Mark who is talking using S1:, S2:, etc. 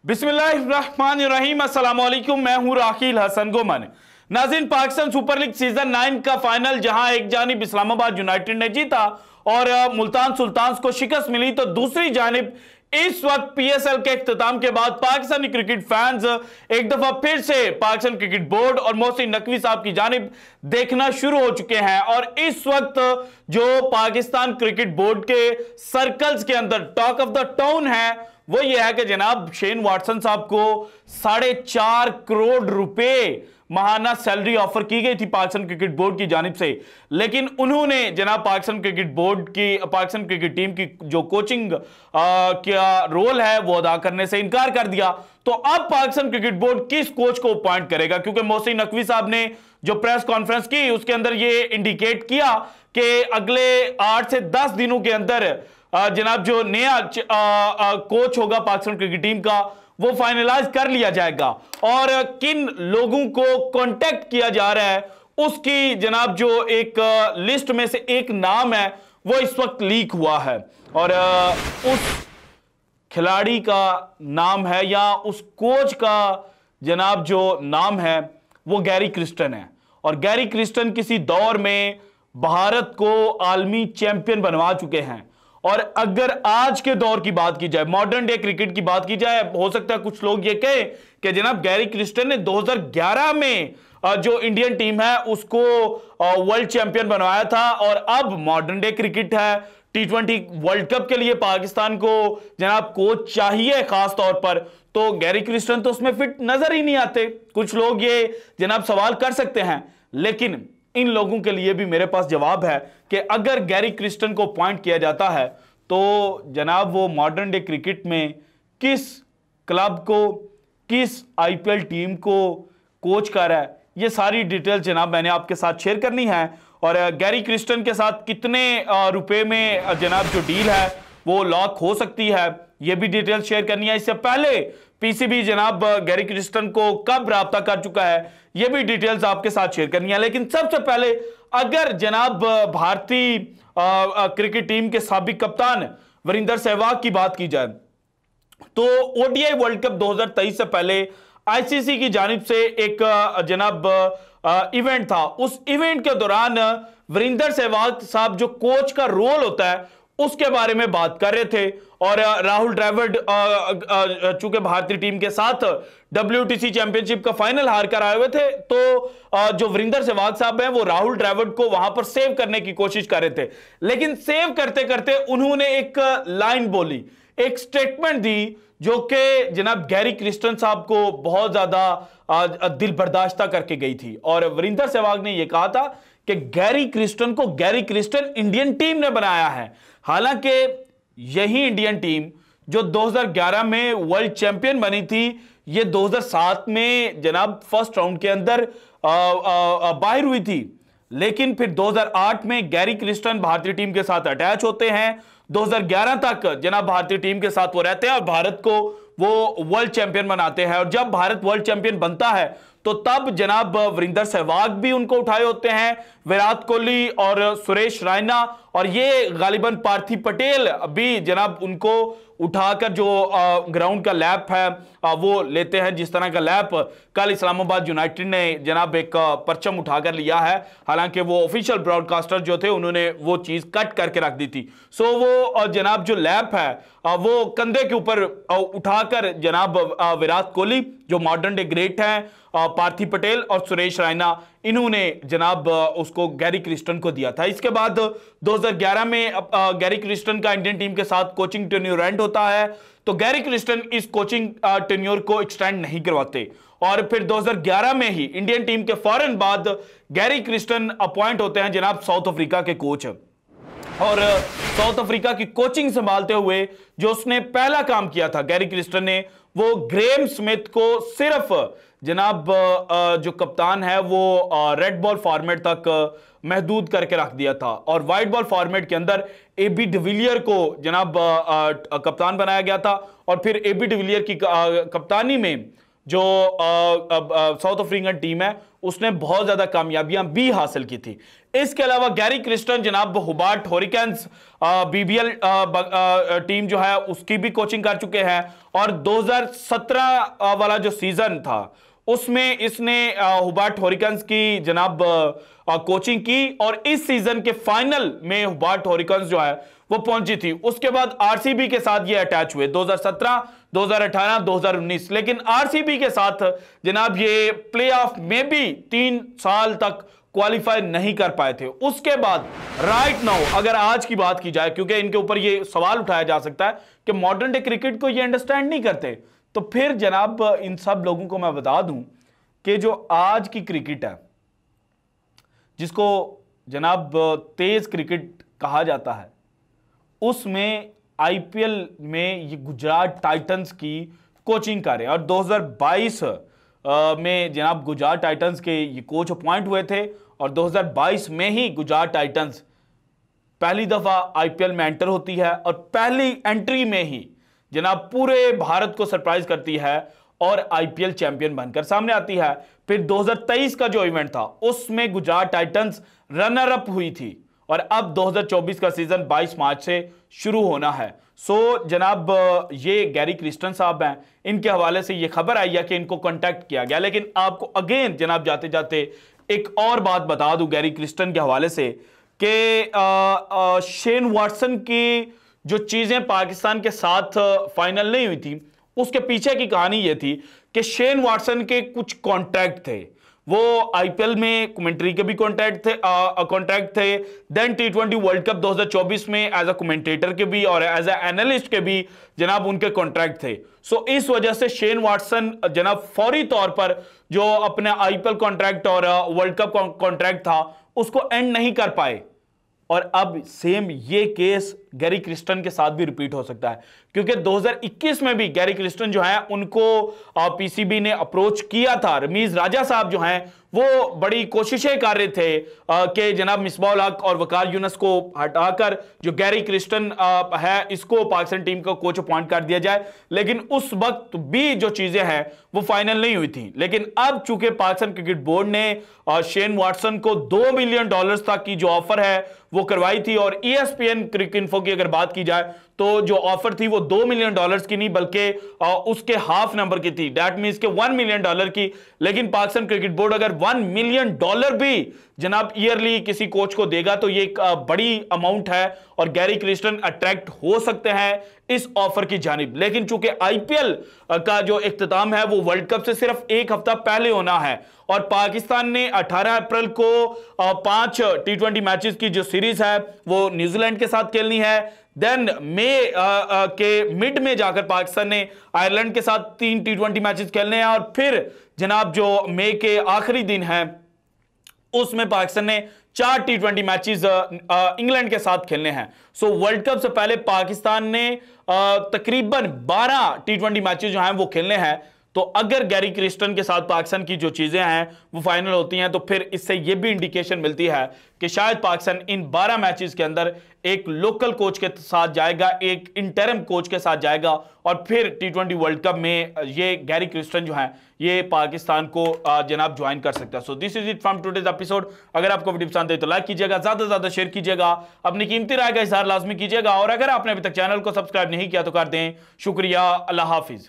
S1: बिस्मिल्लाहिर्रहमानिर्रहीम, अस्सलाम वालेकुम। मैं हूं राखिल हसन गोमन। नाज़रीन, पाकिस्तान सुपर लीग सीजन 9 का फाइनल जहां एक जानिब इस्लामाबाद यूनाइटेड ने जीता और मुल्तान सुल्तान्स को शिकस्त मिली, तो दूसरी जानिब इस वक्त पीएसएल के इख्तिताम के बाद पाकिस्तानी क्रिकेट फैंस एक दफा फिर से पाकिस्तान क्रिकेट बोर्ड और मोहसिन नकवी साहब की जानिब देखना शुरू हो चुके हैं। और इस वक्त जो पाकिस्तान क्रिकेट बोर्ड के सर्कल्स के अंदर टॉक ऑफ द टाउन है वो ये है कि जनाब शेन वाटसन साहब को 4.5 करोड़ रुपए महाना सैलरी ऑफर की गई थी पाकिस्तान क्रिकेट बोर्ड की जानिब से, लेकिन उन्होंने जनाब पाकिस्तान क्रिकेट बोर्ड की पाकिस्तान क्रिकेट टीम की जो कोचिंग का रोल है वो अदा करने से इनकार कर दिया। तो अब पाकिस्तान क्रिकेट बोर्ड किस कोच को अपॉइंट करेगा, क्योंकि मोहसिन नकवी साहब ने जो प्रेस कॉन्फ्रेंस की उसके अंदर ये इंडिकेट किया कि अगले 8 से 10 दिनों के अंदर जनाब जो नया कोच होगा पाकिस्तान क्रिकेट टीम का वो फाइनलाइज कर लिया जाएगा और किन लोगों को कांटेक्ट किया जा रहा है उसकी जनाब जो एक लिस्ट में से एक नाम है वो इस वक्त लीक हुआ है और उस खिलाड़ी का नाम है या उस कोच का जनाब जो नाम है वो गैरी क्रिस्टन है। और गैरी क्रिस्टन किसी दौर में भारत को आलमी चैंपियन बनवा चुके हैं। और अगर आज के दौर की बात की जाए, मॉडर्न डे क्रिकेट की बात की जाए, हो सकता है कुछ लोग ये कहें कि जनाब गैरी क्रिस्टन ने 2011 में जो इंडियन टीम है उसको वर्ल्ड चैंपियन बनवाया था और अब मॉडर्न डे क्रिकेट है, T20 वर्ल्ड कप के लिए पाकिस्तान को जनाब कोच चाहिए खास तौर पर, तो गैरी क्रिस्टन तो उसमें फिट नजर ही नहीं आते। कुछ लोग ये जनाब सवाल कर सकते हैं, लेकिन इन लोगों के लिए भी मेरे पास जवाब है कि अगर गैरी क्रिस्टन को अपॉइंट किया जाता है तो जनाब वो मॉडर्न डे क्रिकेट में किस क्लब को, किस आईपीएल टीम को कोच कर रहा है, ये सारी डिटेल जनाब मैंने आपके साथ शेयर करनी है। और गैरी क्रिस्टन के साथ कितने रुपए में जनाब जो डील है वो लॉक हो सकती है, ये भी डिटेल शेयर करनी है। इससे पहले पीसीबी जनाब गैरी क्रिस्टन को कब राब्ता कर चुका है ये भी डिटेल्स आपके साथ शेयर करनी है। लेकिन सबसे पहले अगर जनाब भारतीय क्रिकेट टीम के साबिक कप्तान वीरेंद्र सहवाग की बात की जाए तो ओडीआई वर्ल्ड कप 2023 से पहले आईसीसी की जानिब से एक जनाब इवेंट था। उस इवेंट के दौरान वीरेंद्र सहवाग साहब जो कोच का रोल होता है उसके बारे में बात कर रहे थे और राहुल द्रविड़ चूंकि भारतीय टीम के साथ WTC चैंपियनशिप का फाइनल हार कर आए हुए थे, तो जो वीरेंद्र सहवाग साहब हैं वो राहुल द्रविड़ को वहां पर सेव करने की कोशिश कर रहे थे, लेकिन सेव करते करते उन्होंने एक लाइन बोली, एक स्टेटमेंट दी जो कि जनाब गैरी क्रिस्टन साहब को बहुत ज्यादा दिल बर्दाश्त करके गई थी। और वीरेंद्र सहवाग ने यह कहा था कि गैरी क्रिस्टन को गैरी क्रिस्टन इंडियन टीम ने बनाया है, हालांकि यही इंडियन टीम जो 2011 में वर्ल्ड चैंपियन बनी थी ये 2007 में जनाब फर्स्ट राउंड के अंदर बाहर हुई थी, लेकिन फिर 2008 में गैरी क्रिस्टन भारतीय टीम के साथ अटैच होते हैं, 2011 तक जनाब भारतीय टीम के साथ वो रहते हैं और भारत को वो वर्ल्ड चैंपियन बनाते हैं। और जब भारत वर्ल्ड चैंपियन बनता है तो तब जनाब वीरेंद्र सहवाग भी उनको उठाए होते हैं, विराट कोहली और सुरेश रैना, और ये गालिबन पार्थिव पटेल भी जनाब उनको उठाकर जो ग्राउंड का लैप है वो लेते हैं, जिस तरह का लैप कल इस्लामाबाद यूनाइटेड ने जनाब एक परचम उठाकर लिया है, हालांकि वो ऑफिशियल ब्रॉडकास्टर जो थे उन्होंने वो चीज कट करके रख दी थी। सो वो जनाब जो लैप है वो कंधे के ऊपर उठाकर जनाब विराट कोहली जो मॉडर्न डे ग्रेट हैं, पार्थिव पटेल और सुरेश रैना, इन्होंने जनाब उसको गैरी क्रिस्टन को दिया था। इसके बाद 2011 में गैरी क्रिस्टन का इंडियन टीम के साथ कोचिंग टेन्योर एंड होता है, तो गैरी क्रिस्टन इस कोचिंग टेन्योर को एक्सटेंड नहीं करवाते और फिर 2011 में ही इंडियन टीम के फौरन बाद गैरी क्रिस्टन अपॉइंट होते हैं जनाब साउथ अफ्रीका के कोच। और साउथ अफ्रीका की कोचिंग संभालते हुए जो उसने पहला काम किया था गैरी क्रिस्टन ने, वो ग्रेम स्मिथ को सिर्फ जनाब जो कप्तान है वो रेड बॉल फॉर्मेट तक महदूद करके रख दिया था और व्हाइट बॉल फॉर्मेट के अंदर AB डिविलियर को जनाब कप्तान बनाया गया था। और फिर AB डिविलियर की कप्तानी में जो साउथ अफ्रीकन टीम है उसने बहुत ज्यादा कामयाबियां भी हासिल की थी। इसके अलावा गैरी क्रिस्टन जनाब होबार्ट हरिकेन्स बीबीएल टीम जो है उसकी भी कोचिंग कर चुके हैं, और 2017 वाला जो सीजन था उसमें इसने होबार्ट हरिकेन्स की जनाब कोचिंग की, और इस सीजन के फाइनल में होबार्ट हरिकेन्स जो है वो पहुंची थी। उसके बाद आरसीबी के साथ ये अटैच हुए 2017, 2018, 2019, लेकिन आरसीबी के साथ जनाब ये प्लेऑफ में भी 3 साल तक क्वालिफाई नहीं कर पाए थे। उसके बाद राइट नाउ अगर आज की बात की जाए, क्योंकि इनके ऊपर ये सवाल उठाया जा सकता है कि मॉडर्न डे क्रिकेट को ये अंडरस्टैंड नहीं करते, तो फिर जनाब इन सब लोगों को मैं बता दूं कि जो आज की क्रिकेट है जिसको जनाब तेज क्रिकेट कहा जाता है, उसमें आईपीएल में ये गुजरात टाइटंस की कोचिंग कर रहे हैं, और 2022 में जनाब गुजरात टाइटंस के ये कोच अपॉइंट हुए थे, और 2022 में ही गुजरात टाइटंस पहली दफा आईपीएल में एंटर होती है, और पहली एंट्री में ही जनाब पूरे भारत को सरप्राइज करती है और आईपीएल चैंपियन बनकर सामने आती है। फिर 2023 का जो इवेंट था उसमें गुजरात टाइटंस रनर अप हुई थी, और अब 2024 का सीजन 22 मार्च से शुरू होना है। सो जनाब ये गैरी क्रिस्टन साहब हैं, इनके हवाले से ये खबर आई है कि इनको कांटेक्ट किया गया। लेकिन आपको अगेन जनाब जाते जाते एक और बात बता दूं गैरी क्रिस्टन के हवाले से कि शेन वाटसन की जो चीजें पाकिस्तान के साथ फाइनल नहीं हुई थी, उसके पीछे की कहानी यह थी कि शेन वाटसन के कुछ कॉन्ट्रैक्ट थे, वो आईपीएल में कमेंट्री के भी कॉन्ट्रैक्ट थे, देन T20 वर्ल्ड कप 2024 में एज अ कमेंटेटर के भी और एज अ एनालिस्ट के भी जनाब उनके कॉन्ट्रैक्ट थे। सो इस वजह से शेन वाटसन जनाब फौरी तौर पर जो अपने आईपीएल कॉन्ट्रैक्ट और वर्ल्ड कप कॉन्ट्रैक्ट था उसको एंड नहीं कर पाए, और अब सेम ये केस गैरी क्रिस्टन के साथ भी रिपीट हो सकता है, क्योंकि 2021 में भी गैरी क्रिस्टन जो है उनको पीसीबी ने अप्रोच किया था। रमीज राजा साहब जो हैं वो बड़ी कोशिशें कर रहे थे कि जनाब मिसबाउल हक और वकार यूनुस को हटाकर जो गैरी क्रिस्टन है इसको पाकिस्तान टीम का कोच अपॉइंट कर दिया जाए, लेकिन उस वक्त भी जो चीजें हैं वो फाइनल नहीं हुई थी। लेकिन अब चूंकि पाकिस्तान क्रिकेट बोर्ड ने शेन वाटसन को $2 मिलियन तक की जो ऑफर है वो करवाई थी, और ESPN क्रिकेट इन्फो की अगर बात की जाए तो जो ऑफर थी वो $2 मिलियन की नहीं बल्कि उसके हाफ नंबर की थी, दैट मींस के $1 मिलियन की। लेकिन पाकिस्तान क्रिकेट बोर्ड अगर $1 मिलियन भी जनाब ईयरली किसी कोच को देगा तो ये एक बड़ी अमाउंट है, और गैरी क्रिस्टन अट्रैक्ट हो सकते हैं इस ऑफर की जानिब। लेकिन चूंकि आईपीएल का जो इख्तिताम है वो वर्ल्ड कप से सिर्फ एक हफ्ता पहले होना है, और पाकिस्तान ने 18 अप्रैल को 5 T20 मैचेस की जो सीरीज है वो न्यूजीलैंड के साथ खेलनी है। देन मई के मिड में जाकर पाकिस्तान ने आयरलैंड के साथ 3 T20 मैचेस खेलने हैं, और फिर जनाब जो मई के आखिरी दिन है उसमें पाकिस्तान ने 4 T20 मैचेस इंग्लैंड के साथ खेलने हैं। सो वर्ल्ड कप से पहले पाकिस्तान ने तकरीबन 12 T20 मैचेस जो हैं वो खेलने हैं। तो अगर गैरी क्रिस्टन के साथ पाकिस्तान की जो चीजें हैं वो फाइनल होती हैं तो फिर इससे यह भी इंडिकेशन मिलती है कि शायद पाकिस्तान इन 12 मैचेस के अंदर एक लोकल कोच के साथ जाएगा, एक इंटरिम कोच के साथ जाएगा, और फिर T20 वर्ल्ड कप में ये गैरी क्रिस्टन जो है ये पाकिस्तान को जनाब ज्वाइन कर सकता है। So this is it from today's episode. अगर आपको वीडियो पसंद है तो लाइक कीजिएगा, ज्यादा से ज्यादा शेयर कीजिएगा, अपनी कीमती राय का इजहार लाजमी कीजिएगा, और अगर आपने अभी तक चैनल को सब्सक्राइब नहीं किया तो कर दें। शुक्रिया, अल्लाह हाफिज।